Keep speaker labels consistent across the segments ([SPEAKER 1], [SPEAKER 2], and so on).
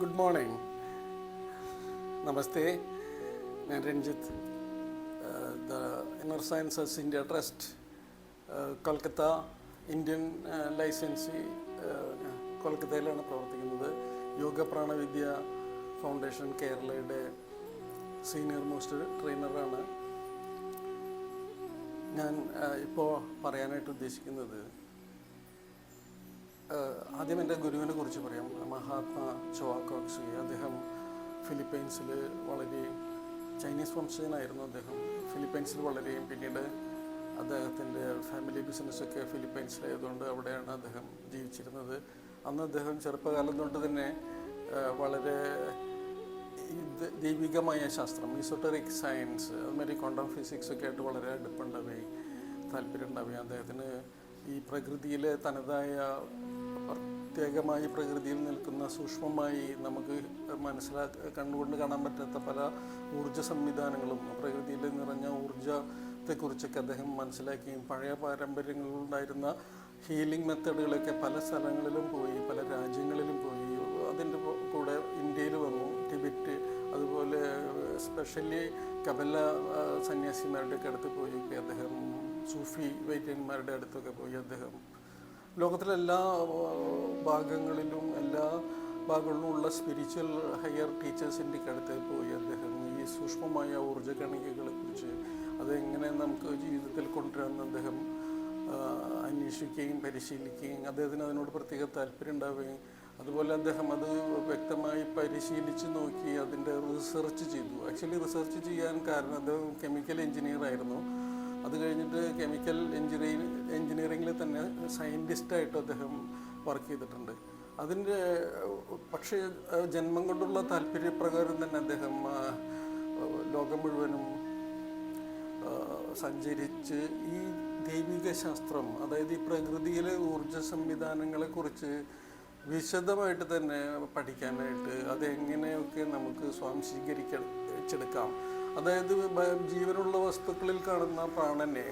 [SPEAKER 1] Good morning, namaste. ഞാൻ Ranjith, the inner sciences India trust, Kolkata, Indian licensee, കൊൽക്കത്തയിലാണ് പ്രവർത്തിക്കുന്നത്. യോഗ പ്രാണവിദ്യ ഫൗണ്ടേഷൻ കേരളയുടെ സീനിയർ മോസ്റ്റ് ട്രെയിനറാണ്. ഞാൻ ഇപ്പോൾ പറയാനായിട്ട് ഉദ്ദേശിക്കുന്നത്, ആദ്യം എൻ്റെ ഗുരുവിനെ കുറിച്ച് പറയാം. മഹാത്മാ ചോവാക്കോക്സി. അദ്ദേഹം ഫിലിപ്പൈൻസിൽ ചൈനീസ് വംശജനായിരുന്നു. അദ്ദേഹം ഫിലിപ്പൈൻസിൽ വളരുകയും പിന്നീട് അദ്ദേഹത്തിൻ്റെ ഫാമിലി ബിസിനസ്സൊക്കെ ഫിലിപ്പൈൻസിലായതുകൊണ്ട് അവിടെയാണ് അദ്ദേഹം ജീവിച്ചിരുന്നത്. അന്ന് അദ്ദേഹം ചെറുപ്പകാലം തൊട്ട് തന്നെ വളരെ ദൈവികമായ ശാസ്ത്രം, ഈസോട്ടറിക് സയൻസ്, അതുമാതിരി ക്വാണ്ടം ഫിസിക്സൊക്കെ ആയിട്ട് വളരെ അടുപ്പുണ്ടാവുകയും താല്പര്യം ഉണ്ടാവുകയും അദ്ദേഹത്തിന് ഈ പ്രകൃതിയിലെ തനതായ പ്രത്യേകമായി പ്രകൃതിയിൽ നിൽക്കുന്ന സൂക്ഷ്മമായി നമുക്ക് കണ്ണുകൊണ്ട് കാണാൻ പറ്റാത്ത പല ഊർജ്ജ സംവിധാനങ്ങളും പ്രകൃതിയിൽ നിറഞ്ഞ ഊർജ്ജത്തെക്കുറിച്ചൊക്കെ അദ്ദേഹം മനസ്സിലാക്കുകയും പഴയ പാരമ്പര്യങ്ങളിലുണ്ടായിരുന്ന ഹീലിംഗ് മെത്തഡുകളൊക്കെ പല സ്ഥലങ്ങളിലും പോയി, പല രാജ്യങ്ങളിലും പോയി. അതിൻ്റെ കൂടെ ഇന്ത്യയിൽ വന്നു, ടിബറ്റ്, അതുപോലെ സ്പെഷ്യലി കപില സന്യാസിമാരുടെയൊക്കെ അടുത്ത് പോയി അദ്ദേഹം, സൂഫി വൈദ്യന്മാരുടെ അടുത്തൊക്കെ പോയി അദ്ദേഹം ലോകത്തിലെ എല്ലാ ഭാഗങ്ങളിലും ഉള്ള സ്പിരിച്വൽ ഹയർ ടീച്ചേഴ്സിൻ്റെ അടുത്ത് പോയി അദ്ദേഹം ഈ സൂക്ഷ്മമായ ഊർജ്ജ കണികകളെക്കുറിച്ച് അതെങ്ങനെ നമുക്ക് ജീവിതത്തിൽ കൊണ്ടുവരാമെന്ന് അദ്ദേഹം അന്വേഷിക്കുകയും പരിശീലിക്കുകയും അദ്ദേഹത്തിന് അതിനോട് പ്രത്യേക താല്പര്യം ഉണ്ടാവുകയും അതുപോലെ അദ്ദേഹം അത് വ്യക്തമായി പരിശീലിച്ച് നോക്കി അതിൻ്റെ റിസർച്ച് ചെയ്തു. ആക്ച്വലി റിസർച്ച് ചെയ്യാൻ കാരണം അദ്ദേഹം കെമിക്കൽ എഞ്ചിനീയർ ആയിരുന്നു. അത് കഴിഞ്ഞിട്ട് കെമിക്കൽ എഞ്ചിനീയറിങ്ങിൽ തന്നെ സയൻറ്റിസ്റ്റായിട്ട് അദ്ദേഹം വർക്ക് ചെയ്തിട്ടുണ്ട്. പക്ഷേ ജന്മം കൊണ്ടുള്ള താല്പര്യപ്രകാരം തന്നെ അദ്ദേഹം ലോകം മുഴുവനും സഞ്ചരിച്ച് ഈ ദൈവിക ശാസ്ത്രം, അതായത് ഈ പ്രകൃതിയിലെ ഊർജ്ജ സംവിധാനങ്ങളെക്കുറിച്ച് വിശദമായിട്ട് തന്നെ പഠിക്കാനായിട്ട് അതെങ്ങനെയൊക്കെ നമുക്ക് സ്വാംശീകരിച്ചെടുക്കാം. അതായത് ജീവനുള്ള വസ്തുക്കളിൽ കാണുന്ന പ്രാണനെ,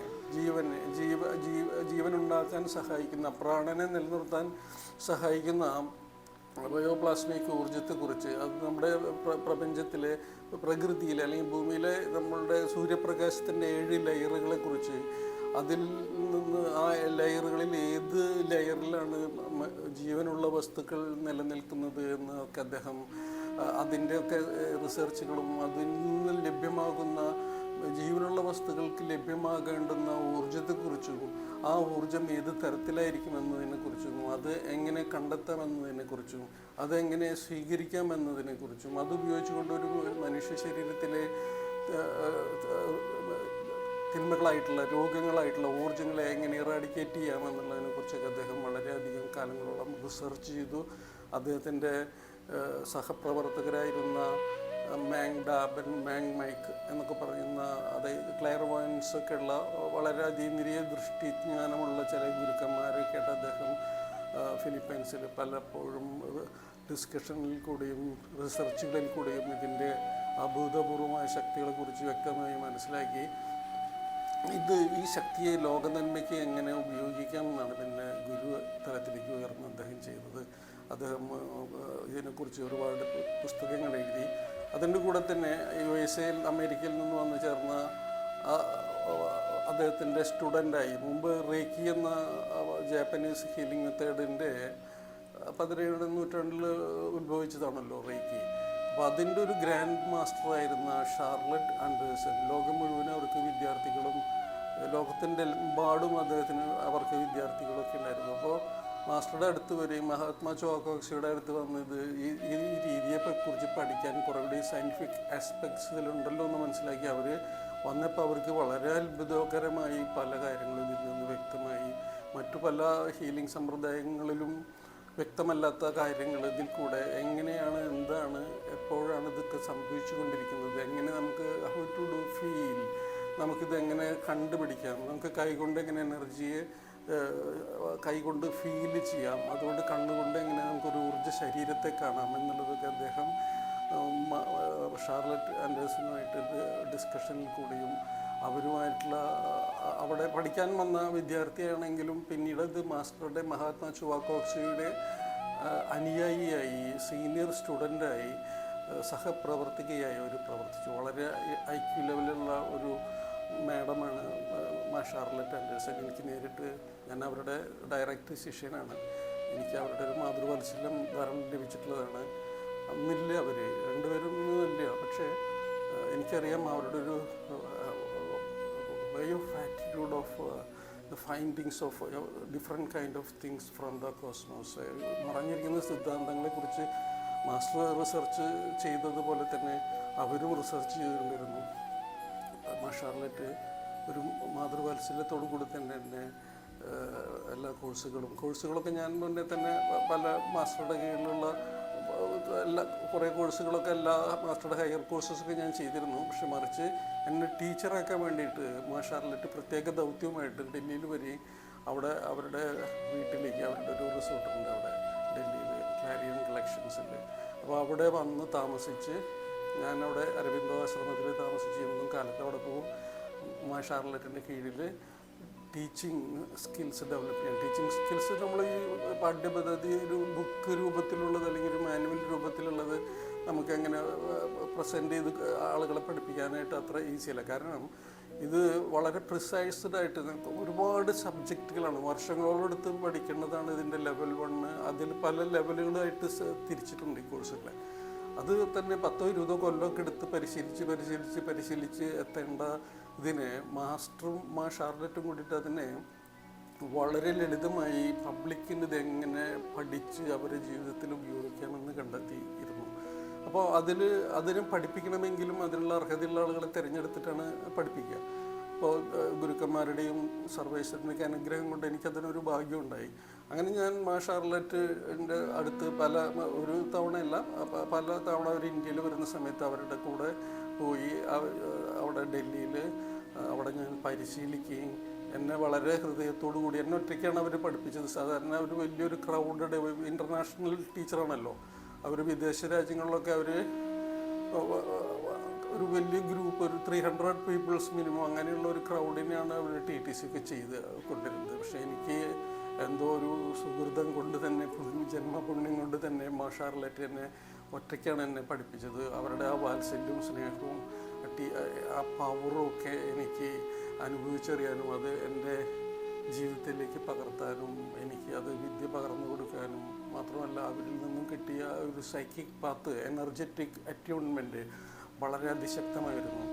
[SPEAKER 1] ജീവനുണ്ടാക്കാൻ സഹായിക്കുന്ന, പ്രാണനെ നിലനിർത്താൻ സഹായിക്കുന്ന ബയോപ്ലാസ്മിക് ഊർജ്ജത്തെക്കുറിച്ച്, അത് നമ്മുടെ പ്രപഞ്ചത്തിലെ പ്രകൃതിയിലെ അല്ലെങ്കിൽ ഭൂമിയിലെ നമ്മളുടെ സൂര്യപ്രകാശത്തിൻ്റെ 7 ലെയറുകളെക്കുറിച്ച്, അതിൽ നിന്ന് ആ ലെയറുകളിൽ ഏത് ലെയറിലാണ് ജീവനുള്ള വസ്തുക്കൾ നിലനിൽക്കുന്നത് എന്നൊക്കെ അദ്ദേഹം അതിൻ്റെയൊക്കെ റിസർച്ചുകളും അതിൽ നിന്ന് ലഭ്യമാകുന്ന ജീവനുള്ള വസ്തുക്കൾക്ക് ലഭ്യമാകേണ്ടുന്ന ഊർജ്ജത്തെക്കുറിച്ചും ആ ഊർജ്ജം ഏത് തരത്തിലായിരിക്കുമെന്നതിനെക്കുറിച്ചും അത് എങ്ങനെ കണ്ടെത്താമെന്നതിനെക്കുറിച്ചും അതെങ്ങനെ സ്വീകരിക്കാമെന്നതിനെക്കുറിച്ചും അതുപയോഗിച്ചുകൊണ്ട് ഒരു മനുഷ്യ ശരീരത്തിലെ തിന്മകളായിട്ടുള്ള രോഗങ്ങളായിട്ടുള്ള ഊർജ്ജങ്ങളെ എങ്ങനെ ഇറാഡിക്കേറ്റ് ചെയ്യാമെന്നുള്ളതിനെക്കുറിച്ചൊക്കെ അദ്ദേഹം വളരെയധികം കാലങ്ങളോളം റിസർച്ച് ചെയ്തു. അദ്ദേഹത്തിൻ്റെ സഹപ്രവർത്തകരായിരുന്ന മാങ് ഡാബൻ, മാങ് മൈക്ക് എന്നൊക്കെ പറയുന്ന, അതായത് ക്ലെയർവോയൻസ് ഒക്കെ ഉള്ള വളരെ അതീന്ദ്രിയ ദൃഷ്ടിജ്ഞാനമുള്ള ചില ഗുരുക്കന്മാരൊക്കെ ആയിട്ട് അദ്ദേഹം ഫിലിപ്പൈൻസിൽ പലപ്പോഴും ഡിസ്കഷനിൽ കൂടിയും റിസർച്ചുകളിൽ കൂടിയും ഇതിൻ്റെ അഭൂതപൂർവമായ ശക്തികളെക്കുറിച്ച് വ്യക്തമായി മനസ്സിലാക്കി. ഈ ശക്തിയെ ലോക നന്മയ്ക്ക് എങ്ങനെ ഉപയോഗിക്കാം എന്നാണ് പിന്നെ ഗുരു തലത്തിലേക്ക് ഉയർന്ന് അദ്ദേഹം ചെയ്തത്. അദ്ദേഹം ഇതിനെക്കുറിച്ച് ഒരുപാട് പുസ്തകങ്ങൾ എഴുതി. അതിൻ്റെ കൂടെ തന്നെ USA അമേരിക്കയിൽ നിന്ന് വന്നു ചേർന്ന അദ്ദേഹത്തിൻ്റെ സ്റ്റുഡൻ്റായി മുമ്പ് റേക്കി എന്ന ജാപ്പനീസ് ഹീലിംഗ് മെത്തേഡിൻ്റെ 17ാം നൂറ്റാണ്ടിൽ ഉത്ഭവിച്ചതാണല്ലോ റേക്കി. അപ്പോൾ അതിൻ്റെ ഒരു ഗ്രാൻഡ് മാസ്റ്ററായിരുന്ന ഷാർലറ്റ് ആൻഡേഴ്സൺ ലോകം മുഴുവനും അവർക്ക് വിദ്യാർത്ഥികളും ലോകത്തിൻ്റെ എമ്പാടും അവർക്ക് വിദ്യാർത്ഥികളൊക്കെ ഉണ്ടായിരുന്നു. അപ്പോൾ മാസ്റ്ററുടെ അടുത്ത് വരികയും മഹാത്മാ ചോവാക്കോക്സിയുടെ അടുത്ത് വന്നത് ഈ രീതിയെക്കുറിച്ച് പഠിക്കാൻ കുറേക്കൂടി സയൻറ്റിഫിക് ആസ്പെക്ട്സ് ഇതിലുണ്ടല്ലോ എന്ന് മനസ്സിലാക്കി അവർ വന്നപ്പോൾ അവർക്ക് വളരെ അത്ഭുതകരമായി പല കാര്യങ്ങളും ഇതിൽ നിന്ന് വ്യക്തമായി. മറ്റു പല ഹീലിംഗ് സമ്പ്രദായങ്ങളിലും വ്യക്തമല്ലാത്ത കാര്യങ്ങൾ ഇതിൽ കൂടെ എങ്ങനെയാണ്, എന്താണ്, എപ്പോഴാണ് ഇതൊക്കെ സംഭവിച്ചു കൊണ്ടിരിക്കുന്നത്, എങ്ങനെ നമുക്ക് ഹൗ ടു ഡു ഫീൽ, നമുക്കിത് എങ്ങനെ കണ്ടുപിടിക്കാം, നമുക്ക് കൈകൊണ്ട് എങ്ങനെ എനർജിയെ കൈകൊണ്ട് ഫീൽ ചെയ്യാം, അതുകൊണ്ട് കണ്ണുകൊണ്ട് എങ്ങനെ നമുക്കൊരു ഊർജ്ജ ശരീരത്തെ കാണാം എന്നുള്ളതൊക്കെ അദ്ദേഹം ഷാർലറ്റ് ആൻഡേഴ്സണുമായിട്ട് ഡിസ്കഷനിൽ കൂടിയും അവരുമായിട്ടുള്ള അവിടെ പഠിക്കാൻ വന്ന വിദ്യാർത്ഥിയാണെങ്കിലും പിന്നീട് ഇത് മാസ്റ്ററുടെ മഹാത്മാ ചോവാക്കോക്സിയുടെ അനുയായിയായി, സീനിയർ സ്റ്റുഡൻ്റായി, സഹപ്രവർത്തകയായി അവർ പ്രവർത്തിച്ചു. വളരെ IQ ലെവലുള്ള ഒരു മാഡമാണ് ഷാർലറ്റ് ആൻഡേഴ്സൺ. എനിക്ക് നേരിട്ട്, ഞാൻ അവരുടെ ഡയറക്റ്റ് ശിഷ്യനാണ്. എനിക്ക് അവരുടെ ഒരു മാതൃവാത്സല്യം ധാരാളം ലഭിച്ചിട്ടുള്ളതാണ്. അന്നില്ല അവർ രണ്ടുപേരും ഇല്ല, പക്ഷേ എനിക്കറിയാം അവരുടെ ഒരു way of attitude of the findings of different kind of things from the cosmos. മറഞ്ഞിരിക്കുന്ന സിദ്ധാന്തങ്ങളെക്കുറിച്ച് മാസ്റ്റർ റിസർച്ച് ചെയ്തതുപോലെ തന്നെ അവരും റിസർച്ച് ചെയ്തുകൊണ്ടിരുന്നു. ഷാർലറ്റ് ഒരു മാതൃവാത്സല്യത്തോടു കൂടി തന്നെ എന്നെ എല്ലാ കോഴ്സുകളൊക്കെ ഞാൻ മുന്നേ തന്നെ പല മാസ്റ്ററുടെ കീഴിലുള്ള കുറേ കോഴ്സുകളൊക്കെ എല്ലാ മാസ്റ്ററുടെ ഹയർ കോഴ്സസൊക്കെ ഞാൻ ചെയ്തിരുന്നു. പക്ഷെ മറിച്ച് എന്നെ ടീച്ചറാക്കാൻ വേണ്ടിയിട്ട് ഷാർലറ്റ് പ്രത്യേക ദൗത്യവുമായിട്ട് ഡൽഹിയിൽ വരികയും അവിടെ അവരുടെ വീട്ടിലേക്ക്, അവരുടെ ഒരു റിസോർട്ടുണ്ട് അവിടെ ഡൽഹിയിൽ, ക്ലാരിയൻ കളക്ഷൻസിൽ. അപ്പോൾ അവിടെ വന്ന് താമസിച്ച്, ഞാനവിടെ അരവിന്ദോ ആശ്രമത്തിൽ താമസിച്ച് എന്നും കാലത്ത് അവിടെ പോകും. ഷാർലറ്റിൻ്റെ കീഴിൽ ടീച്ചിങ് സ്കിൽസ് ഡെവലപ്പ് ചെയ്യാം. ടീച്ചിങ് സ്കിൽസ് നമ്മൾ ഈ പാഠ്യപദ്ധതി ഒരു ബുക്ക് രൂപത്തിലുള്ളത് അല്ലെങ്കിൽ ഒരു മാനുവൽ രൂപത്തിലുള്ളത് നമുക്കങ്ങനെ പ്രസൻറ്റ് ചെയ്ത് ആളുകളെ പഠിപ്പിക്കാനായിട്ട് അത്ര ഈസിയല്ല. കാരണം ഇത് വളരെ പ്രിസൈസ്ഡായിട്ട് ഒരുപാട് സബ്ജക്റ്റുകളാണ്, വർഷങ്ങളോടെടുത്ത് പഠിക്കേണ്ടതാണ്. ഇതിൻ്റെ ലെവൽ 1, അതിൽ പല ലെവലുകളായിട്ട് തിരിച്ചിട്ടുണ്ട് ഈ കോഴ്സുകളെ. അത് തന്നെ 10-20 കൊല്ലമൊക്കെ എടുത്ത് പരിശീലിച്ച് എത്തേണ്ട ഇതിനെ മാസ്റ്ററും ഷാർലറ്റും കൂടിയിട്ട് അതിനെ വളരെ ലളിതമായി പബ്ലിക്കിന് ഇതെങ്ങനെ പഠിച്ച് അവരുടെ ജീവിതത്തിൽ ഉപയോഗിക്കാമെന്ന് കണ്ടെത്തിയിരുന്നു. അപ്പോൾ അതിന് പഠിപ്പിക്കണമെങ്കിലും അതിനുള്ള അർഹതയുള്ള ആളുകളെ തിരഞ്ഞെടുത്തിട്ടാണ് പഠിപ്പിക്കുക. അപ്പോൾ ഗുരുക്കന്മാരുടെയും സർവേശ്വരൻ്റെയൊക്കെ അനുഗ്രഹം കൊണ്ട് എനിക്കതിനൊരു ഭാഗ്യമുണ്ടായി. അങ്ങനെ ഞാൻ ഷാർലറ്റിൻ്റെ അടുത്ത് ഒരു തവണയല്ല, പല തവണ അവർ ഇന്ത്യയിൽ വരുന്ന സമയത്ത് അവരുടെ കൂടെ പോയി അവിടെ ഡൽഹിയിൽ അവിടെ ഞാൻ പരിശീലിക്കുകയും എന്നെ വളരെ ഹൃദയത്തോടു കൂടി, എന്നെ ഒറ്റയ്ക്കാണ് അവർ പഠിപ്പിച്ചത്. സാധാരണ ഒരു വലിയൊരു ക്രൗഡഡ് ഇൻ്റർനാഷണൽ ടീച്ചറാണല്ലോ അവർ. വിദേശ രാജ്യങ്ങളിലൊക്കെ അവർ ഒരു വലിയ ഗ്രൂപ്പ്, ഒരു 300 പീപ്പിൾസ് മിനിമം, അങ്ങനെയുള്ള ഒരു ക്രൗഡിനെയാണ് അവർ TTC ഒക്കെ ചെയ്ത് കൊണ്ടിരുന്നത്. പക്ഷേ എനിക്ക് എന്തോ ഒരു സുഹൃതം കൊണ്ട് തന്നെ, ജന്മപുണ്യം കൊണ്ട് തന്നെ ഷാർലറ്റ് എന്നെ ഒറ്റയ്ക്കാണ് എന്നെ പഠിപ്പിച്ചത്. അവരുടെ ആ വാത്സല്യവും സ്നേഹവും ആ പവറും ഒക്കെ എനിക്ക് അനുഭവിച്ചറിയാനും അത് എൻ്റെ ജീവിതത്തിലേക്ക് പകർത്താനും എനിക്ക് അത് വിദ്യ പകർന്നു കൊടുക്കാനും മാത്രമല്ല, അവരിൽ നിന്നും കിട്ടിയ ഒരു സൈക്കിക് പാത്ത്, എനർജറ്റിക് അറ്റ്യൂൺമെൻറ്റ് വളരെ അതിശക്തമായിരുന്നു.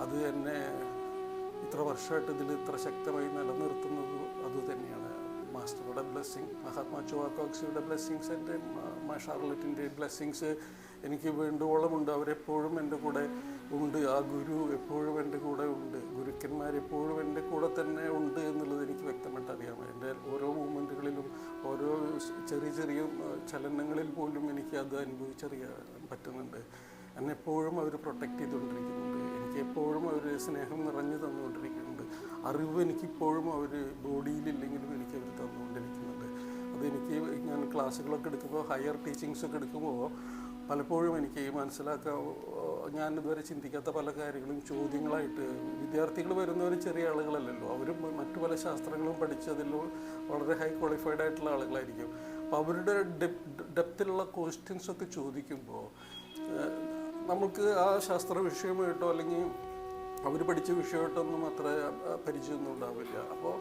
[SPEAKER 1] അത് എന്നെ ഇത്ര വർഷമായിട്ട് ഇതിൽ ഇത്ര ശക്തമായി നിലനിർത്തുന്നത് അതുതന്നെയാണ്. മാസ്റ്ററുടെ ബ്ലെസ്സിങ്, മഹാത്മാ ചുവാക്കോക്സിയുടെ ബ്ലെസ്സിങ്സ്, എൻ്റെ ഷാർലറ്റിൻ്റെ ബ്ലെസ്സിങ്സ് എനിക്ക് വേണ്ടുവോളമുണ്ട്. അവരെപ്പോഴും എൻ്റെ കൂടെ ഉണ്ട്. ആ ഗുരു എപ്പോഴും എൻ്റെ കൂടെ ഉണ്ട്. ഗുരുക്കന്മാരെപ്പോഴും എൻ്റെ കൂടെ തന്നെ ഉണ്ട് എന്നുള്ളത് എനിക്ക് വ്യക്തമായിട്ട് അറിയാം. എൻ്റെ ഓരോ മൂമെൻറ്റുകളിലും, ഓരോ ചെറിയ ചലനങ്ങളിൽ പോലും എനിക്ക് അത് അനുഭവിച്ചറിയാൻ പറ്റുന്നുണ്ട്. എന്നെപ്പോഴും അവർ പ്രൊട്ടക്റ്റ് ചെയ്തുകൊണ്ടിരിക്കുന്നുണ്ട്. എനിക്ക് എപ്പോഴും അവർ സ്നേഹം നിറഞ്ഞു തന്നുകൊണ്ടിരിക്കുന്നുണ്ട്. അറിവ് എനിക്കിപ്പോഴും അവർ ബോഡിയിലില്ലെങ്കിലും എനിക്ക് അവർ തന്നുകൊണ്ടിരിക്കുന്നുണ്ട്. അതെനിക്ക് ഞാൻ ക്ലാസ്സുകളൊക്കെ എടുക്കുമ്പോൾ, ഹയർ ടീച്ചിങ്സൊക്കെ എടുക്കുമ്പോൾ പലപ്പോഴും എനിക്ക് മനസ്സിലാക്കാൻ, ഞാനിതുവരെ ചിന്തിക്കാത്ത പല കാര്യങ്ങളും ചോദ്യങ്ങളായിട്ട്, വിദ്യാർത്ഥികൾ വരുന്നവർ ചെറിയ ആളുകളല്ലല്ലോ, അവരും മറ്റു പല ശാസ്ത്രങ്ങളും പഠിച്ച് അതിൽ വളരെ ഹൈ ക്വാളിഫൈഡ് ആയിട്ടുള്ള ആളുകളായിരിക്കും. അപ്പോൾ അവരുടെ ഡെപ്തിലുള്ള ക്വസ്റ്റ്യൻസൊക്കെ ചോദിക്കുമ്പോൾ നമുക്ക് ആ ശാസ്ത്ര വിഷയമായിട്ടോ അല്ലെങ്കിൽ അവർ പഠിച്ച വിഷയമായിട്ടൊന്നും അത്ര പരിചയമൊന്നും ഉണ്ടാവില്ല. അപ്പോൾ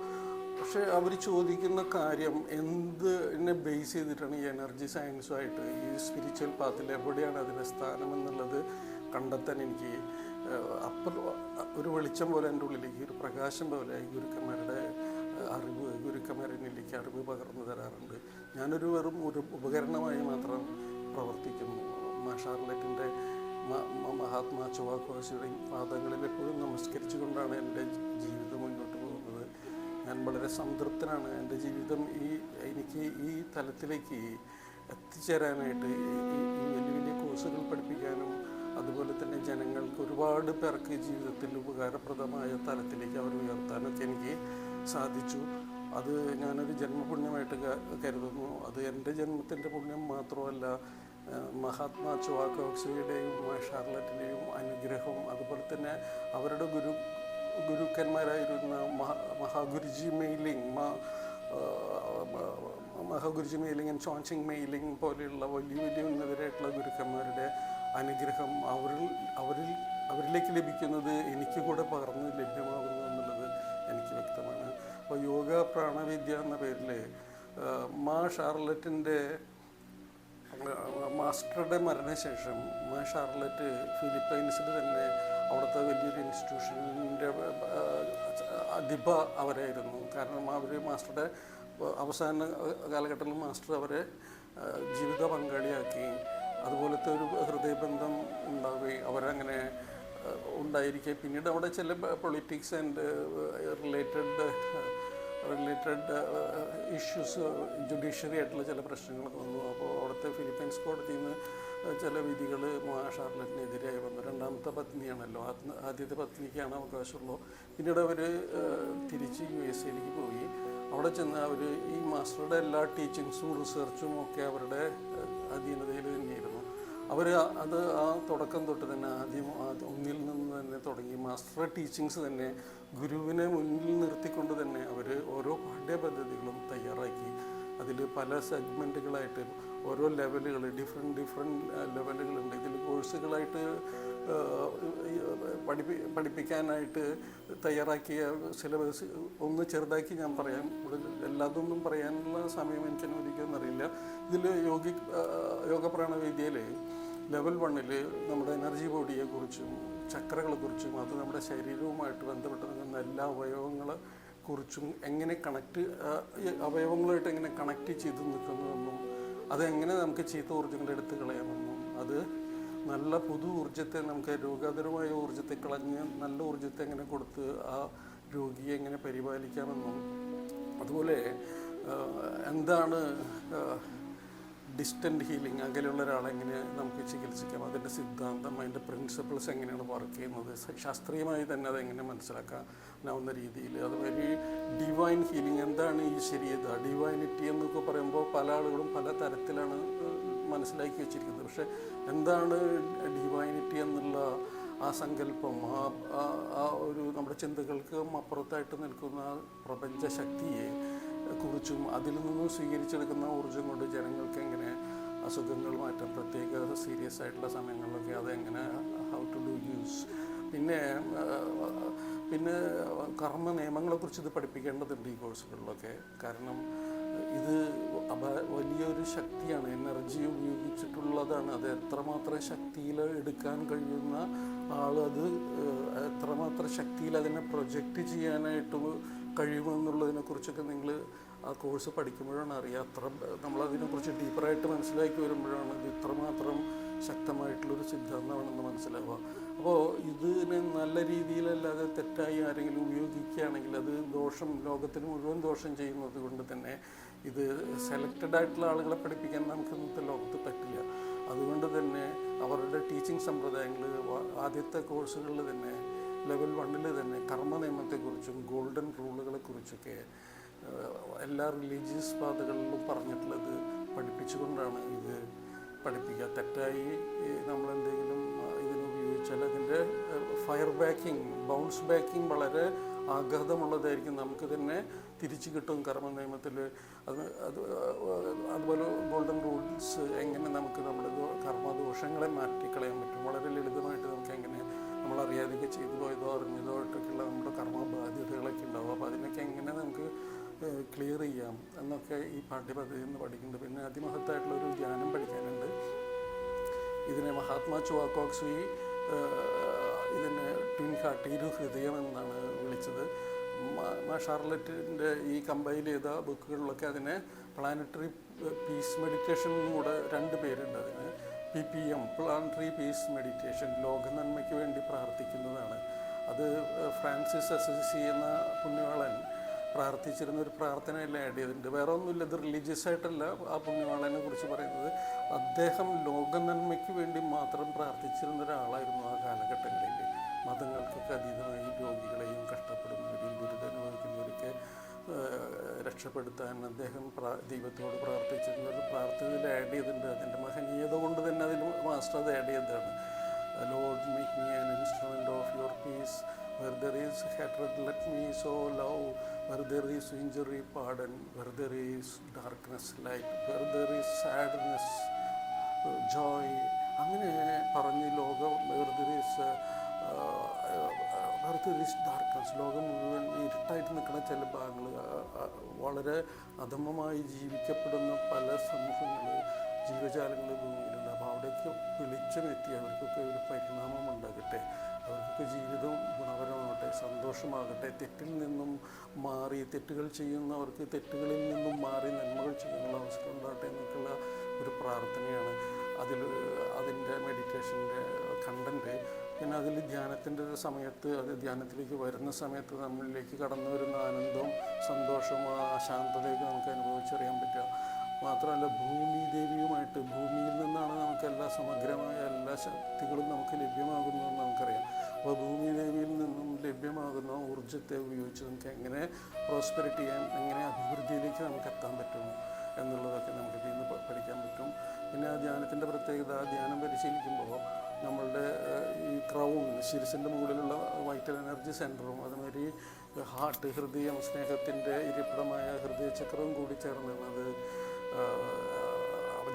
[SPEAKER 1] പക്ഷേ അവർ ചോദിക്കുന്ന കാര്യം എന്തിനെ ബേസ് ചെയ്തിട്ടാണ് ഈ എനർജി സയൻസുമായിട്ട് ഈ സ്പിരിച്വൽ പാത്തിൽ എവിടെയാണ് അതിൻ്റെ സ്ഥാനം എന്നുള്ളത് കണ്ടെത്താൻ എനിക്ക് അപ്പോൾ ഒരു വെളിച്ചം പോലെ എൻ്റെ ഉള്ളിലേക്ക്, ഒരു പ്രകാശം പോലെ ഈ ഗുരുക്കന്മാരുടെ അറിവ്, ഗുരുക്കന്മാരെന്നിലേക്ക് അറിവ് പകർന്നു തരാറുണ്ട്. ഞാനൊരു വെറും ഒരു ഉപകരണമായി മാത്രം പ്രവർത്തിക്കുന്നു. ഷാർലറ്റിൻ്റെ മഹാത്മാ ചുവാക്കോസിയുടെയും പാദങ്ങളിൽ എപ്പോഴും നമസ്കരിച്ചുകൊണ്ടാണ് എൻ്റെ ജീവിതം മുന്നോട്ട് പോകുന്നത്. ഞാൻ വളരെ സംതൃപ്തനാണ്. എൻ്റെ ജീവിതം എനിക്ക് ഈ തലത്തിലേക്ക് എത്തിച്ചേരാനായിട്ട് ഈ വലിയ വലിയ കോഴ്സുകൾ പഠിപ്പിക്കാനും അതുപോലെ തന്നെ ജനങ്ങൾക്ക്, ഒരുപാട് പേർക്ക് ജീവിതത്തിൽ ഉപകാരപ്രദമായ തലത്തിലേക്ക് അവർ ഉയർത്താനൊക്കെ എനിക്ക് സാധിച്ചു. അത് ഞാനൊരു ജന്മപുണ്യമായിട്ട് കരുതുന്നു. അത് എൻ്റെ ജന്മത്തിൻ്റെ പുണ്യം മാത്രമല്ല, മഹാത്മാ ചുവാക്കോക്സിയുടെയും ഷാർലറ്റിൻ്റെയും അനുഗ്രഹവും അതുപോലെ തന്നെ അവരുടെ ഗുരുക്കന്മാരായിരുന്ന മഹാഗുരുജി മെയ്ലിംഗ്, മഹാഗുരുജി മെയ്ലിംഗ്, ചോൺസിങ് മെയ്ലിംഗ് പോലെയുള്ള വലിയ വലിയ ഉന്നതരായിട്ടുള്ള ഗുരുക്കന്മാരുടെ അനുഗ്രഹം അവരിലേക്ക് ലഭിക്കുന്നത് എനിക്ക് കൂടെ പകർന്ന് ലഭ്യമാകുന്നു എന്നുള്ളത് എനിക്ക് വ്യക്തമാണ്. അപ്പോൾ യോഗ പ്രാണവിദ്യ എന്ന പേരിൽ മാ ഷാർലറ്റിൻ്റെ മാസ്റ്ററുടെ മരണശേഷം മാ ഷാർലറ്റ് ഫിലിപ്പൈൻസിൽ തന്നെ അവിടുത്തെ വലിയൊരു ഇൻസ്റ്റിറ്റ്യൂഷൻ്റെ അധിപ അവരായിരുന്നു. കാരണം അവർ മാസ്റ്ററുടെ അവസാന കാലഘട്ടത്തിൽ മാസ്റ്റർ അവരെ ജീവിത പങ്കാളിയാക്കി. അതുപോലത്തെ ഒരു ഹൃദയബന്ധം ഉണ്ടാവുകയും അവരങ്ങനെ ഉണ്ടായിരിക്കുക. പിന്നീട് അവിടെ ചില politics and related issues, judiciary ആയിട്ടുള്ള ചില പ്രശ്നങ്ങളൊക്കെ വന്നു. അപ്പോൾ അവിടുത്തെ ഫിലിപ്പൈൻസ് കോടതിയിൽ നിന്ന് ചില വിധികൾ മാ ഷാർലറ്റിനെതിരായി വന്നു. രണ്ടാമത്തെ പത്നിയാണല്ലോ, ആദ്യത്തെ പത്നിക്കാണ് അവകാശമുള്ളൂ. പിന്നീട് അവർ തിരിച്ച് USA പോയി. അവിടെ ചെന്ന് അവർ ഈ മാസ്റ്ററുടെ എല്ലാ ടീച്ചിങ്സും റിസർച്ചും ഒക്കെ അവരുടെ അധീനതയിൽ തന്നെയായിരുന്നു. അവർ അത് ആ തുടക്കം തൊട്ട് തന്നെ ആദ്യം ഒന്നിൽ നിന്ന് തന്നെ തുടങ്ങി മാസ്റ്ററുടെ ടീച്ചിങ്സ് തന്നെ ഗുരുവിനെ മുന്നിൽ നിർത്തിക്കൊണ്ട് തന്നെ അവർ ഓരോ പാഠ്യപദ്ധതികളും തയ്യാറാക്കി. അതിൽ പല സെഗ്മെൻറ്റുകളായിട്ട് ഓരോ ലെവലുകൾ, ഡിഫറെൻറ്റ് ലെവലുകളുണ്ട്. ഇതിൽ കോഴ്സുകളായിട്ട് പഠിപ്പിക്കാനായിട്ട് തയ്യാറാക്കിയ സിലബസ് ഒന്ന് ചെറുതാക്കി ഞാൻ പറയാം. ഇവിടെ എല്ലാതൊന്നും പറയാനുള്ള സമയം എനിക്ക് അനുവദിക്കുമെന്നറിയില്ല. ഇതിൽ യോഗ പ്രാണവിദ്യയിൽ ലെവൽ 1 നമ്മുടെ എനർജി ബോഡിയെക്കുറിച്ചും ചക്രകളെക്കുറിച്ചും അത് നമ്മുടെ ശരീരവുമായിട്ട് ബന്ധപ്പെട്ട് നിൽക്കുന്ന എല്ലാ അവയവങ്ങളെ കുറിച്ചും എങ്ങനെ അവയവങ്ങളുമായിട്ട് എങ്ങനെ കണക്ട് ചെയ്ത് നിൽക്കുന്നതെന്നും അതെങ്ങനെ നമുക്ക് ചീത്ത ഊർജ്ജങ്ങൾ എടുത്ത് കളയാമെന്നും അത് നല്ല പുതു ഊർജ്ജത്തെ, നമുക്ക് രോഗാതുരമായ ഊർജ്ജത്തെ കളഞ്ഞ് നല്ല ഊർജ്ജത്തെ എങ്ങനെ കൊടുത്ത് ആ രോഗിയെ എങ്ങനെ പരിപാലിക്കാമെന്നും, അതുപോലെ എന്താണ് ഡിസ്റ്റൻറ്റ് ഹീലിംഗ്, അകലെയുള്ള ഒരാളെങ്ങനെ നമുക്ക് ചികിത്സിക്കാം, അതിൻ്റെ സിദ്ധാന്തം, അതിൻ്റെ പ്രിൻസിപ്പിൾസ് എങ്ങനെയാണ് വർക്ക് ചെയ്യുന്നത്, ശാസ്ത്രീയമായി തന്നെ അതെങ്ങനെ മനസ്സിലാക്കാനാവുന്ന രീതിയിൽ, അതുവഴി ഡിവൈൻ ഹീലിംഗ്, എന്താണ് ഈശ്വരീയത, ഡിവൈനിറ്റി എന്നൊക്കെ പറയുമ്പോൾ പല ആളുകളും പല തരത്തിലാണ് മനസ്സിലാക്കി വെച്ചിരിക്കുന്നത്. പക്ഷേ എന്താണ് ഡിവൈനിറ്റി എന്നുള്ള ആ സങ്കല്പം, ആ ഒരു നമ്മുടെ ചിന്തകൾക്കും അപ്പുറത്തായിട്ട് നിൽക്കുന്ന പ്രപഞ്ചശക്തിയെ കുറിച്ചും അതിൽ നിന്നും സ്വീകരിച്ചെടുക്കുന്ന ഊർജ്ജം കൊണ്ട് ജനങ്ങൾക്ക് എങ്ങനെ അസുഖങ്ങൾ മാറ്റാം, പ്രത്യേക സീരിയസ് ആയിട്ടുള്ള സമയങ്ങളിലൊക്കെ അതെങ്ങനെ ഹൗ ടു ഡു യൂസ്. പിന്നെ കർമ്മ നിയമങ്ങളെക്കുറിച്ച് ഇത് പഠിപ്പിക്കേണ്ടതുണ്ട് ഈ കോഴ്സുകളിലൊക്കെ. കാരണം ഇത് വലിയൊരു ശക്തിയാണ്, എനർജി ഉപയോഗിച്ചിട്ടുള്ളതാണ്. അത് എത്രമാത്രം ശക്തിയിൽ എടുക്കാൻ കഴിയുന്ന അത് എത്രമാത്രം ശക്തിയിൽ അതിനെ പ്രൊജക്റ്റ് ചെയ്യാനായിട്ട് കഴിയുമെന്നുള്ളതിനെക്കുറിച്ചൊക്കെ നിങ്ങൾ ആ കോഴ്സ് പഠിക്കുമ്പോഴാണ് അറിയുക. നമ്മളതിനെക്കുറിച്ച് ഡീപ്പറായിട്ട് മനസ്സിലാക്കി വരുമ്പോഴാണ് ഇത് ഇത്രമാത്രം ശക്തമായിട്ടുള്ളൊരു സിദ്ധാന്തമാണെന്ന് മനസ്സിലാവുക. അപ്പോൾ ഇതിനെ നല്ല രീതിയിലല്ലാതെ തെറ്റായി ആരെങ്കിലും ഉപയോഗിക്കുകയാണെങ്കിൽ അത് ലോകത്തിന് മുഴുവൻ ദോഷം ചെയ്യുന്നത് കൊണ്ട് തന്നെ ഇത് സെലക്റ്റഡ് ആയിട്ടുള്ള ആളുകളെ പഠിപ്പിക്കാൻ നമുക്ക് ഇന്നത്തെ ലോകത്ത് പറ്റില്ല. അതുകൊണ്ട് തന്നെ അവരുടെ ടീച്ചിങ് സമ്പ്രദായങ്ങൾ ആദ്യത്തെ കോഴ്സുകളിൽ തന്നെ ലെവൽ 1 തന്നെ കർമ്മ നിയമത്തെക്കുറിച്ചും ഗോൾഡൻ റൂളുകളെക്കുറിച്ചൊക്കെ എല്ലാ റിലീജിയസ് പാതകളിലും പറഞ്ഞിട്ടുള്ളത് പഠിപ്പിച്ചുകൊണ്ടാണ് ഇത് പഠിപ്പിക്കുക. തെറ്റായി നമ്മളെന്തെങ്കിലും ഇതിനുപയോഗിച്ചാൽ അതിൻ്റെ ബൗൺസ് ബാക്കിംഗ് വളരെ ആഘാതമുള്ളതായിരിക്കും. നമുക്ക് തന്നെ തിരിച്ചു കിട്ടും കർമ്മ നിയമത്തിൽ. അതുപോലെ ഗോൾഡൻ റൂൾസ് എങ്ങനെ നമുക്ക് നമ്മുടെ കർമ്മദോഷങ്ങളെ മാറ്റിക്കളയാൻ പറ്റും, വളരെ ലളിതമായിട്ട് നമുക്ക് എങ്ങനെ നമ്മളറിയാതെയൊക്കെ ചെയ്തു പോയതോ അറിഞ്ഞതോ ആയിട്ടൊക്കെയുള്ള നമ്മുടെ കർമ്മ ബാധ്യതകളൊക്കെ ഉണ്ടാവും. അപ്പോൾ അതിനൊക്കെ എങ്ങനെ നമുക്ക് ക്ലിയർ ചെയ്യാം എന്നൊക്കെ ഈ പാഠ്യപദ്ധതിയിൽ നിന്ന് പഠിക്കുന്നുണ്ട്. പിന്നെ അതിമഹത്തായിട്ടുള്ളൊരു ധ്യാനം പഠിക്കാനുണ്ട്. ഇതിനെ മഹാത്മാ ചുവാക്കോക്സി ഇതിനെ ട്വിൻ ഹാർട്ട്, ഇരു ഹൃദയം എന്നാണ് വിളിച്ചത്. ഷാർലറ്റിൻ്റെ ഈ കമ്പൈൽ ചെയ്ത ബുക്കുകളിലൊക്കെ അതിനെ പ്ലാനറ്ററി പീസ് മെഡിറ്റേഷൻ എന്നും കൂടെ 2 പേരുണ്ട് അതിന്. PPM, പ്ലാനറ്ററി പീസ് മെഡിറ്റേഷൻ, ലോക നന്മയ്ക്ക് വേണ്ടി പ്രാർത്ഥിക്കുന്നതാണ്. അത് ഫ്രാൻസിസ് അസിസി എന്ന പുണ്യവാളൻ പ്രാർത്ഥിച്ചിരുന്ന ഒരു പ്രാർത്ഥനയെല്ലാം ആഡ് ചെയ്തിട്ടുണ്ട്. വേറെ ഒന്നുമില്ല, ഇത് റിലീജിയസ് ആയിട്ടല്ല ആ പുണ്യവാളനെ കുറിച്ച് പറയുന്നത്. അദ്ദേഹം ലോക നന്മയ്ക്ക് വേണ്ടി മാത്രം പ്രാർത്ഥിച്ചിരുന്ന ഒരാളായിരുന്നു ആ കാലഘട്ടങ്ങളിൽ. മതങ്ങൾക്കൊക്കെ അതീതമായി രോഗികളെയും കഷ്ടപ്പെടുന്നവരെയും ദുരിതമനുഭവിക്കുന്നവരൊക്കെ രക്ഷപ്പെടുത്താൻ അദ്ദേഹം ദൈവത്തോട് പ്രാർത്ഥിച്ചിരുന്ന ഒരു പ്രാർത്ഥനയിൽ ആഡ് ചെയ്തിട്ടുണ്ട്. അതിൻ്റെ മഹനീയത കൊണ്ട് തന്നെ അതിൽ മാസ്റ്റർ അത് ആഡ് ചെയ്തതാണ്. Lord, make me an instrument of your peace. Where there is hatred, let me sow love. Where there is injury, pardon, where there is darkness, light, where there is sadness, joy. അങ്ങനെ പറഞ്ഞ് ലോകം where there is darkness, ലോകം മുഴുവൻ ഇരുട്ടായിട്ട് നിൽക്കുന്ന ചില ഭാഗങ്ങൾ, വളരെ അധമമായി ജീവിക്കപ്പെടുന്ന പല സമൂഹങ്ങൾ, ജീവജാലങ്ങൾ ഭൂമിയിലുണ്ട്. അപ്പോൾ അവിടേക്ക് വെളിച്ചമെത്തി അവർക്കൊക്കെ ഒരു പരിണാമം ഉണ്ടാകട്ടെ, അവർക്കൊക്കെ ജീവിതം ഗുണപരമാകട്ടെ, സന്തോഷമാകട്ടെ, തെറ്റിൽ നിന്നും മാറി, തെറ്റുകൾ ചെയ്യുന്നവർക്ക് തെറ്റുകളിൽ നിന്നും മാറി നന്മകൾ ചെയ്യാനുള്ള അവസരം ഉണ്ടാകട്ടെ എന്നൊക്കെയുള്ള ഒരു പ്രാർത്ഥനയാണ് അതിൻ്റെ മെഡിറ്റേഷൻ്റെ കണ്ടൻറ്റ്. പിന്നെ അതിൽ ധ്യാനത്തിൻ്റെ ഒരു സമയത്ത്, അത് ധ്യാനത്തിലേക്ക് വരുന്ന സമയത്ത് നമ്മളിലേക്ക് കടന്നു വരുന്ന ആനന്ദവും സന്തോഷവും ആ ശാന്തതയൊക്കെ നമുക്ക് അനുഭവിച്ചറിയാൻ പറ്റുക. മാത്രമല്ല ഭൂമിദേവിയുമായിട്ട്, ഭൂമിയിൽ നിന്നാണ് നമുക്ക് എല്ലാ സമഗ്രമായ എല്ലാ ശക്തികളും നമുക്ക് ലഭ്യമാകുന്നതെന്ന് നമുക്കറിയാം. അപ്പോൾ ഭൂമിദേവിയിൽ നിന്നും ലഭ്യമാകുന്ന ഊർജ്ജത്തെ ഉപയോഗിച്ച് നമുക്ക് എങ്ങനെ പ്രോസ്പെരിറ്റി ചെയ്യാൻ, എങ്ങനെ അഭിവൃദ്ധിയിലേക്ക് നമുക്ക് എത്താൻ പറ്റും എന്നുള്ളതൊക്കെ നമുക്ക് ഇതിൽ നിന്ന് പഠിക്കാൻ പറ്റും. പിന്നെ ആ ധ്യാനത്തിൻ്റെ പ്രത്യേകത, ധ്യാനം പരിശീലിക്കുമ്പോൾ നമ്മളുടെ ഈ ക്രൗൺ, ശിരസിൻ്റെ മുകളിലുള്ള വൈറ്റൽ എനർജി സെൻറ്ററും അതുമാതിരി ഹാർട്ട്, ഹൃദയം, സ്നേഹത്തിൻ്റെ ഇരിപ്പിടമായ ഹൃദയചക്രവും കൂടി ചേർന്നാണ് അത്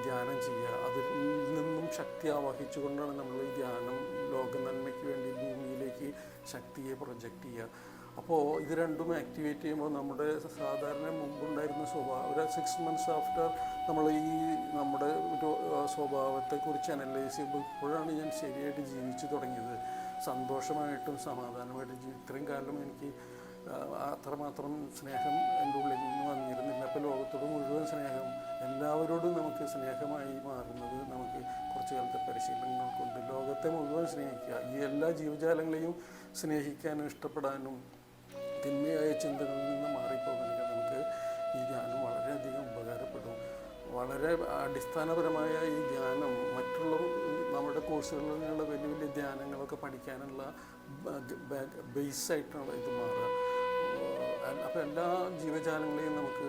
[SPEAKER 1] ധ്യാനം ചെയ്യുക. അതിൽ നിന്നും ശക്തി ആവാഹിച്ചുകൊണ്ടാണ് നമ്മൾ ഈ ധ്യാനം ലോക നന്മയ്ക്ക് വേണ്ടി ഭൂമിയിലേക്ക് ശക്തിയെ പ്രൊജക്റ്റ് ചെയ്യുക. അപ്പോൾ ഇത് രണ്ടും ആക്ടിവേറ്റ് ചെയ്യുമ്പോൾ നമ്മുടെ സാധാരണ മുമ്പുണ്ടായിരുന്ന സ്വഭാവം, ഒരു 6 months ആഫ്റ്റർ നമ്മൾ ഈ നമ്മുടെ ഒരു സ്വഭാവത്തെക്കുറിച്ച് അനലൈസ് ചെയ്യുമ്പോൾ ഇപ്പോഴാണ് ഞാൻ ശരിയായിട്ട് ജീവിച്ചു തുടങ്ങിയത്, സന്തോഷമായിട്ടും സമാധാനമായിട്ടും ഇത്രയും കാലം എനിക്ക് അത്രമാത്രം സ്നേഹം എൻ്റെ ഉള്ളിൽ നിന്ന് വന്നിരുന്നില്ല. അപ്പോൾ ലോകത്തോട് മുഴുവൻ സ്നേഹം, എല്ലാവരോടും നമുക്ക് സ്നേഹമായി മാറുന്നത് നമുക്ക് കുറച്ച് കാലത്തെ പരിശീലനങ്ങൾ കൊണ്ട് ലോകത്തെ മുഴുവൻ സ്നേഹിക്കുക, ഈ എല്ലാ ജീവജാലങ്ങളെയും സ്നേഹിക്കാനും ഇഷ്ടപ്പെടാനും തിന്മയായ ചിന്തകളിൽ നിന്ന് മാറിപ്പോകാനൊക്കെ നമുക്ക് ഈ ധ്യാനം വളരെയധികം ഉപകാരപ്പെടും. വളരെ അടിസ്ഥാനപരമായ ഈ ധ്യാനം മറ്റുള്ള നമ്മുടെ കോഴ്സുകളിലുള്ള വലിയ വലിയ ധ്യാനങ്ങളൊക്കെ പഠിക്കാനുള്ള ബേസായിട്ടാണ് ഇത് മാറുക. അപ്പോൾ എല്ലാ ജീവജാലങ്ങളെയും നമുക്ക്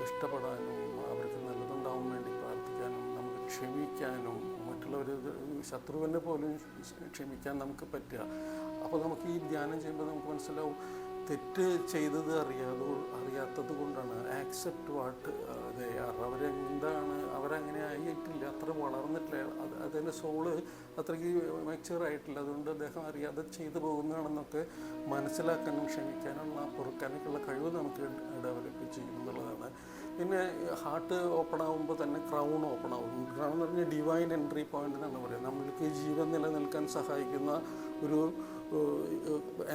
[SPEAKER 1] ഇഷ്ടപ്പെടാനും അവർക്ക് നല്ലതുണ്ടാവാൻ വേണ്ടി പ്രാർത്ഥിക്കാനും നമുക്ക് ക്ഷമിക്കാനും മറ്റുള്ളവർ ശത്രുവിനെ പോലും ക്ഷമിക്കാൻ നമുക്ക് പറ്റുക. അപ്പോൾ നമുക്ക് ഈ ധ്യാനം ചെയ്യുമ്പോൾ നമുക്ക് മനസ്സിലാവും തെറ്റ് ചെയ്തത് അറിയാത്തത് കൊണ്ടാണ്. ആക്സെപ്റ്റ് വാട്ട് ദേ ആർ, അവരെന്താണ്, അവരങ്ങനെ ആയിട്ടില്ല, അത്ര വളർന്നിട്ടില്ല, അതിൻ്റെ സോള് അത്രയ്ക്ക് മെച്യൂർ ആയിട്ടില്ല, അതുകൊണ്ട് അദ്ദേഹം അറിയാതെ ചെയ്തു പോകുന്നതാണെന്നൊക്കെ മനസ്സിലാക്കാനും ക്ഷമിക്കാനുള്ള പൊറുക്കാനൊക്കെയുള്ള കഴിവ് നമുക്ക് ഡെവലപ്പ് ചെയ്യും എന്നുള്ളതാണ്. പിന്നെ ഹാർട്ട് ഓപ്പൺ ആകുമ്പോൾ തന്നെ ക്രൗൺ ഓപ്പൺ ആകും. ക്രൗൺ എന്ന് പറഞ്ഞാൽ ഡിവൈൻ എൻട്രി പോയിന്റ് എന്നാണ് പറയുക. നമ്മൾക്ക് ജീവൻ നിലനിൽക്കാൻ സഹായിക്കുന്ന ഒരു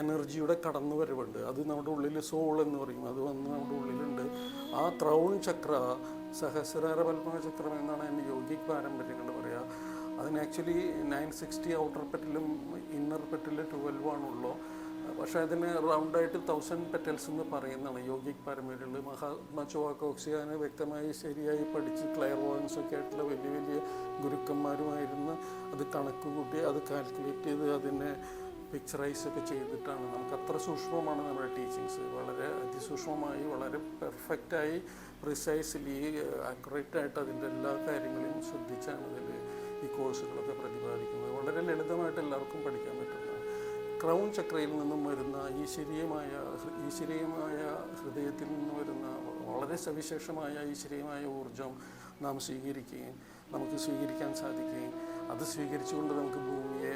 [SPEAKER 1] എനർജിയുടെ കടന്നുവരവുണ്ട്. അത് നമ്മുടെ ഉള്ളിൽ സോൾ എന്ന് പറയും, അത് വന്ന് നമ്മുടെ ഉള്ളിലുണ്ട്. ആ ക്രൗൺ ചക്ര സഹസ്രാര പത്മ ചക്രം എന്നാണ് എൻ്റെ യോഗിക് പാരമ്പര്യങ്ങൾ പറയുക. അതിന് ആക്ച്വലി 960 ഔട്ടർ പെറ്റലും ഇന്നർ പെറ്റൽ 12 ആണുള്ളൂ. പക്ഷേ അതിന് റൗണ്ടായിട്ട് 1000 പെറ്റൽസ് എന്ന് പറയുന്നതാണ് യോഗിക് പാരമ്പര്യങ്ങൾ. മഹാത്മാ ചോവാക്കോക്സിയാനെ വ്യക്തമായി ശരിയായി പഠിച്ച് ക്ലയർവോയൻസ് ഒക്കെ ആയിട്ടുള്ള വലിയ വലിയ ഗുരുക്കന്മാരുമായിരുന്നു അത് കണക്ക് കൂട്ടി അത് കാൽക്കുലേറ്റ് ചെയ്ത് അതിനെ പിക്ചറൈസ് ഒക്കെ ചെയ്തിട്ടാണ്. നമുക്ക് അത്ര സൂക്ഷ്മമാണ് നമ്മുടെ ടീച്ചിങ്സ്. വളരെ അതിസൂക്ഷ്മമായി വളരെ പെർഫെക്റ്റായി പ്രിസൈസ്ലി ആക്യുറേറ്റായിട്ട് അതിൻ്റെ എല്ലാ കാര്യങ്ങളെയും ശ്രദ്ധിച്ചാണ് അതിൽ ഈ കോഴ്സുകളൊക്കെ പ്രതിപാദിക്കുന്നത്. വളരെ ലളിതമായിട്ട് എല്ലാവർക്കും പഠിക്കാൻ പറ്റുന്ന ക്രൗൺ ചക്രയിൽ നിന്നും വരുന്ന ഈശ്വരീയമായ ഹൃദയത്തിൽ നിന്ന് വരുന്ന വളരെ സവിശേഷമായ ഈശ്വരീയമായ ഊർജം നാം നമുക്ക് സ്വീകരിക്കാൻ സാധിക്കുകയും അത് സ്വീകരിച്ചുകൊണ്ട് നമുക്ക് ഭൂമിയെ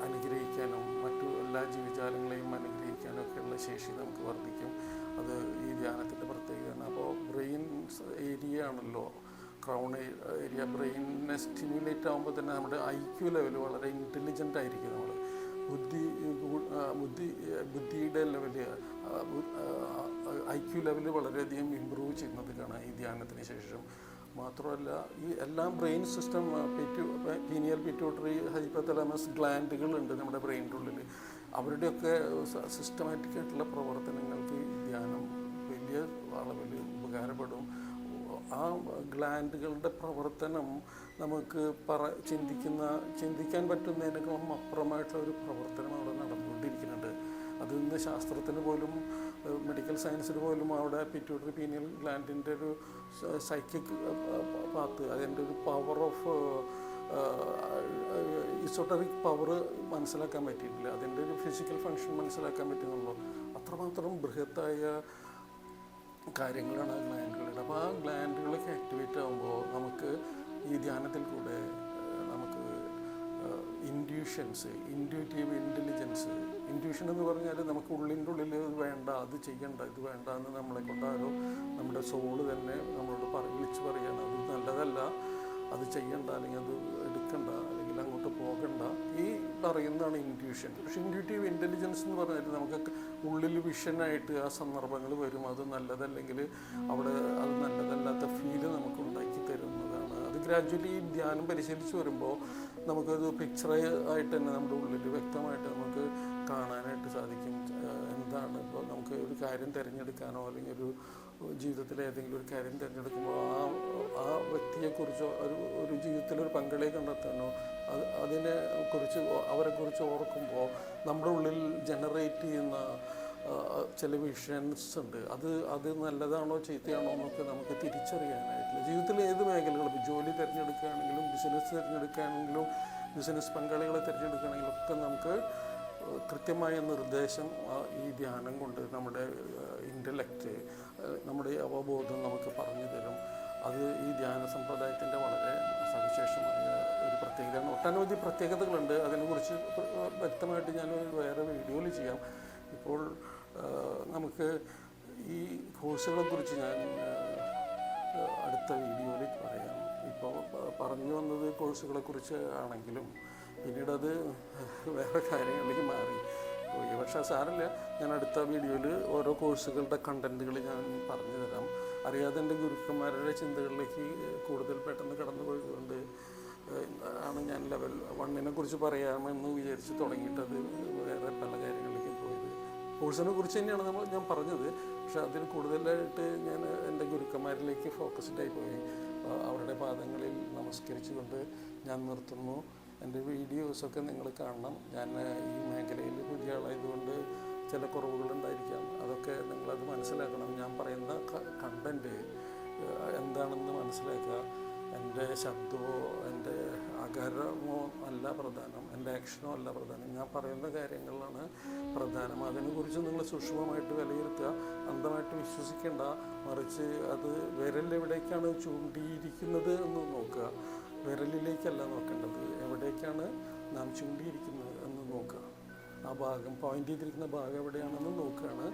[SPEAKER 1] അനുഗ്രഹിക്കാനും മറ്റു എല്ലാ ജീവജാലങ്ങളെയും അനുഗ്രഹിക്കാനും ഒക്കെയുള്ള ശേഷി നമുക്ക് വർദ്ധിക്കും. അത് ഈ ധ്യാനത്തിൻ്റെ പ്രത്യേകതയാണ്. അപ്പോൾ ബ്രെയിൻ ഏരിയ ആണല്ലോ ക്രൗൺ ഏരിയ. ബ്രെയിനിനെ സ്റ്റിമുലേറ്റ് ആകുമ്പോൾ തന്നെ നമ്മുടെ IQ ലെവൽ വളരെ ഇൻ്റലിജൻ്റ് ആയിരിക്കും. നമ്മൾ ബുദ്ധിയുടെ ലെവല് IQ ലെവല് വളരെയധികം ഇമ്പ്രൂവ് ചെയ്യുന്നത് കാണാം ഈ ധ്യാനത്തിന് ശേഷം. മാത്രമല്ല ഈ എല്ലാം brain system pineal pituitary hypothalamus ഗ്ലാൻഡുകളുണ്ട് നമ്മുടെ ബ്രെയിനിൻ്റെ ഉള്ളിൽ. അവരുടെയൊക്കെ സിസ്റ്റമാറ്റിക് ആയിട്ടുള്ള പ്രവർത്തനങ്ങൾക്ക് ധ്യാനം വലിയ അളവിൽ ഉപകാരപ്പെടും. ആ ഗ്ലാൻഡുകളുടെ പ്രവർത്തനം നമുക്ക് ചിന്തിക്കാൻ പറ്റുന്നതിനേക്കാളും അപ്പുറമായിട്ടുള്ള ഒരു പ്രവർത്തനം അവിടെ നടന്നുകൊണ്ടിരിക്കുന്നുണ്ട്. അതിൽ നിന്ന് ശാസ്ത്രത്തിന് പോലും മെഡിക്കൽ സയൻസിന് പോലും അവിടെ പിറ്റ്യൂട്ടറി പീനിയൽ ഗ്ലാൻഡിൻ്റെ ഒരു സൈക്കിക് പാത്ത്, അതിൻ്റെ ഒരു പവർ ഓഫ് ഇസോട്ടറിക് പവർ മനസ്സിലാക്കാൻ പറ്റിയിട്ടില്ല. അതിൻ്റെ ഒരു ഫിസിക്കൽ ഫങ്ഷൻ മനസ്സിലാക്കാൻ പറ്റുന്നുള്ളൂ. അത്രമാത്രം ബൃഹത്തായ കാര്യങ്ങളാണ് ആ ഗ്ലാൻഡുകളുടെ. അപ്പോൾ ആ ഗ്ലാൻഡുകളൊക്കെ ആക്ടിവേറ്റ് ആകുമ്പോൾ നമുക്ക് ഈ ധ്യാനത്തിൽ കൂടെ നമുക്ക് ഇൻഡ്യൂഷൻസ്, ഇൻഡ്യൂറ്റീവ് ഇൻ്റലിജൻസ്, ഇൻഡ്യൂഷൻ എന്ന് പറഞ്ഞാൽ നമുക്ക് ഉള്ളിൻ്റെ ഉള്ളിൽ ഇത് വേണ്ട, അത് ചെയ്യണ്ട, ഇത് വേണ്ട എന്ന് നമ്മളെ കൊണ്ടാരോ നമ്മുടെ സോള് തന്നെ നമ്മളോട് വിളിച്ച് പറയണം, അത് നല്ലതല്ല, അത് ചെയ്യണ്ട, അല്ലെങ്കിൽ അത് എടുക്കണ്ട, അല്ലെങ്കിൽ അങ്ങോട്ട് പോകണ്ട, ഈ പറയുന്നതാണ് ഇൻഡ്യൂഷൻ. പക്ഷേ ഇൻഡ്യൂറ്റീവ് ഇൻ്റലിജൻസ് എന്ന് പറഞ്ഞാൽ നമുക്ക് ഉള്ളിൽ വിഷനായിട്ട് ആ സന്ദർഭങ്ങൾ വരും, അത് നല്ലതല്ലെങ്കിൽ അവിടെ അത് നല്ലതല്ലാത്ത ഫീല് നമുക്ക് ഉണ്ടാക്കി തരുന്നതാണ്. അത് ഗ്രാജ്വലി ധ്യാനം പരിശീലിച്ച് വരുമ്പോൾ നമുക്കത് പിക്ചർ ആയിട്ട് തന്നെ നമ്മുടെ ഉള്ളിൽ വ്യക്തമായിട്ട് നമുക്ക് കാണാനായിട്ട് സാധിക്കും. എന്താണ് ഇപ്പോൾ നമുക്ക് ഒരു കാര്യം തിരഞ്ഞെടുക്കാനോ അല്ലെങ്കിൽ ഒരു ജീവിതത്തിലെ ഏതെങ്കിലും ഒരു കാര്യം തിരഞ്ഞെടുക്കുമ്പോൾ ആ വ്യക്തിയെക്കുറിച്ചോ ഒരു ജീവിതത്തിലൊരു പങ്കാളിയെ കണ്ടെത്താനോ അതിനെക്കുറിച്ച് അവരെക്കുറിച്ച് ഓർക്കുമ്പോൾ നമ്മുടെ ഉള്ളിൽ ജനറേറ്റ് ചെയ്യുന്ന ചില വിഷൻസ് ഉണ്ട്. അത് നല്ലതാണോ ചീത്തയാണോ എന്നൊക്കെ നമുക്ക് തിരിച്ചറിയാനായിട്ടില്ല. ജീവിതത്തിലെ ഏത് മേഖലകളും, ജോലി തിരഞ്ഞെടുക്കുകയാണെങ്കിലും ബിസിനസ് തിരഞ്ഞെടുക്കുകയാണെങ്കിലും ബിസിനസ് പങ്കാളികളെ തിരഞ്ഞെടുക്കുകയാണെങ്കിലും ഒക്കെ നമുക്ക് കൃത്യമായ നിർദ്ദേശം ഈ ധ്യാനം കൊണ്ട് നമ്മുടെ ഇൻ്റലക്റ്റ്, നമ്മുടെ അവബോധം നമുക്ക് പറഞ്ഞു തരും. അത് ഈ ധ്യാന സമ്പ്രദായത്തിൻ്റെ വളരെ സവിശേഷമായ ഒരു പ്രത്യേകതയാണ്. ഒട്ടനവധി പ്രത്യേകതകളുണ്ട്, അതിനെക്കുറിച്ച് വ്യക്തമായിട്ട് ഞാൻ വേറെ വീഡിയോയിൽ ചെയ്യാം. ഇപ്പോൾ നമുക്ക് ഈ കോഴ്സുകളെക്കുറിച്ച് ഞാൻ അടുത്ത വീഡിയോയിൽ പറയാം. ഇപ്പോൾ പറഞ്ഞു വന്നത് കോഴ്സുകളെക്കുറിച്ച് ആണെങ്കിലും പിന്നീട് അത് വേറെ കാര്യങ്ങളിലേക്ക് മാറി പോയി. പക്ഷേ സാരമില്ല, ഞാൻ അടുത്ത വീഡിയോയിൽ ഓരോ കോഴ്സുകളുടെ കണ്ടൻറ്റുകൾ ഞാൻ പറഞ്ഞു തരാം. അറിയാതെ എൻ്റെ ഗുരുക്കന്മാരുടെ ചിന്തകളിലേക്ക് കൂടുതൽ പെട്ടെന്ന് കടന്നു പോയതുകൊണ്ട് ആണ് ഞാൻ ലെവൽ 1 കുറിച്ച് പറയാമെന്ന് വിചാരിച്ച് തുടങ്ങിയിട്ടത് വേറെ പല കാര്യങ്ങളിലേക്ക് പോയത്. കോഴ്സിനെ കുറിച്ച് തന്നെയാണ് ഞാൻ പറഞ്ഞത്, പക്ഷെ അതിൽ കൂടുതലായിട്ട് ഞാൻ എൻ്റെ ഗുരുക്കന്മാരിലേക്ക് ഫോക്കസ്ഡായി പോയി. അവരുടെ പാദങ്ങളിൽ നമസ്കരിച്ചുകൊണ്ട് ഞാൻ നിർത്തുന്നു. എൻ്റെ വീഡിയോസൊക്കെ നിങ്ങൾ കാണണം. ഞാൻ ഈ മേഖലയിൽ പുതിയ ആളായതുകൊണ്ട് ചില കുറവുകളുണ്ടായിരിക്കാം, അതൊക്കെ നിങ്ങളത് മനസ്സിലാക്കണം. ഞാൻ പറയുന്ന കണ്ടൻറ്റ് എന്താണെന്ന് മനസ്സിലാക്കുക. എൻ്റെ ശബ്ദമോ എൻ്റെ ആകാരമോ അല്ല പ്രധാനം, എൻ്റെ ആക്ഷനോ അല്ല പ്രധാനം, ഞാൻ പറയുന്ന കാര്യങ്ങളാണ് പ്രധാനം. അതിനെക്കുറിച്ച് നിങ്ങൾ സൂക്ഷ്മമായിട്ട് വിലയിരുത്തുക, അന്ധമായിട്ട് വിശ്വസിക്കേണ്ട. മറിച്ച് അത് വിരലെവിടേക്കാണ് ചൂണ്ടിയിരിക്കുന്നത് എന്ന് നോക്കുക, വിരലിലേക്കല്ല നോക്കേണ്ടത്, എവിടേക്കാണ് നാം ചൂണ്ടിയിരിക്കുന്നത് എന്ന് നോക്കുക. ആ ഭാഗം പോയിൻ്റ് ചെയ്തിരിക്കുന്ന ഭാഗം എവിടെയാണെന്ന് നോക്കുകയാണ്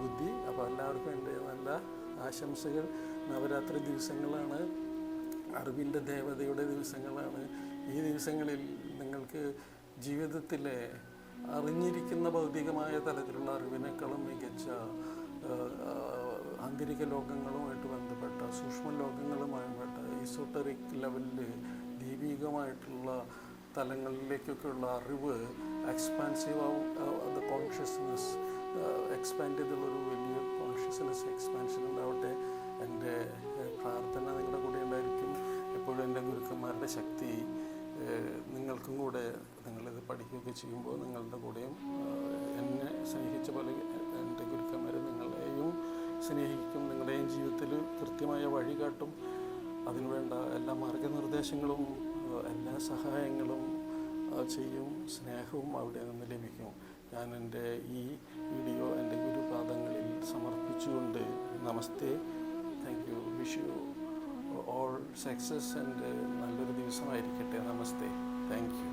[SPEAKER 1] ബുദ്ധി. അപ്പോൾ എല്ലാവർക്കും എൻ്റെ നല്ല ആശംസകൾ. നവരാത്രി ദിവസങ്ങളാണ്, അറിവിൻ്റെ ദേവതയുടെ ദിവസങ്ങളാണ്. ഈ ദിവസങ്ങളിൽ നിങ്ങൾക്ക് ജീവിതത്തിലെ അറിഞ്ഞിരിക്കുന്ന ഭൗതികമായ തലത്തിലുള്ള അറിവിനേക്കാളും മികച്ച ആന്തരിക ലോകങ്ങളുമായിട്ട് ബന്ധപ്പെട്ട സൂക്ഷ്മ ലോകങ്ങളുമായി ബന്ധപ്പെട്ട ഈസോട്ടറിക് ലെവലിൽ ദൈവികമായിട്ടുള്ള തലങ്ങളിലേക്കൊക്കെയുള്ള അറിവ് എക്സ്പാൻസീവ് ആവും. കോൺഷ്യസ്നെസ് എക്സ്പാൻഡ് ചെയ്തുള്ളൊരു വലിയ കോൺഷ്യസ്നെസ് എക്സ്പാൻഷൻ ഉണ്ടാവട്ടെ. എൻ്റെ പ്രാർത്ഥന നിങ്ങളുടെ കൂടെ ഉണ്ടായിരിക്കും എപ്പോഴും. എൻ്റെ ഗുരുക്കന്മാരുടെ ശക്തി നിങ്ങൾക്കും കൂടെ, നിങ്ങളിത് പഠിക്കുകയൊക്കെ ചെയ്യുമ്പോൾ നിങ്ങളുടെ കൂടെയും എന്നെ സ്നേഹിച്ച പോലെ എൻ്റെ ഗുരുക്കന്മാർ നിങ്ങളെയും സ്നേഹിക്കും, നിങ്ങളുടെയും ജീവിതത്തിൽ കൃത്യമായ വഴി കാട്ടും. അതിനുവേണ്ട എല്ലാ മാർഗനിർദ്ദേശങ്ങളും എല്ലാ സഹായങ്ങളും ചെയ്യും. സ്നേഹവും അവിടെ നിന്ന് ലഭിക്കും. ഞാൻ എൻ്റെ ഈ വീഡിയോ എൻ്റെ ഗുരുപാദങ്ങളിൽ സമർപ്പിച്ചുകൊണ്ട് namaste, thank you, wish you all success and നല്ലൊരു ദിവസമായിരിക്കട്ടെ. നമസ്തേ, താങ്ക് യു.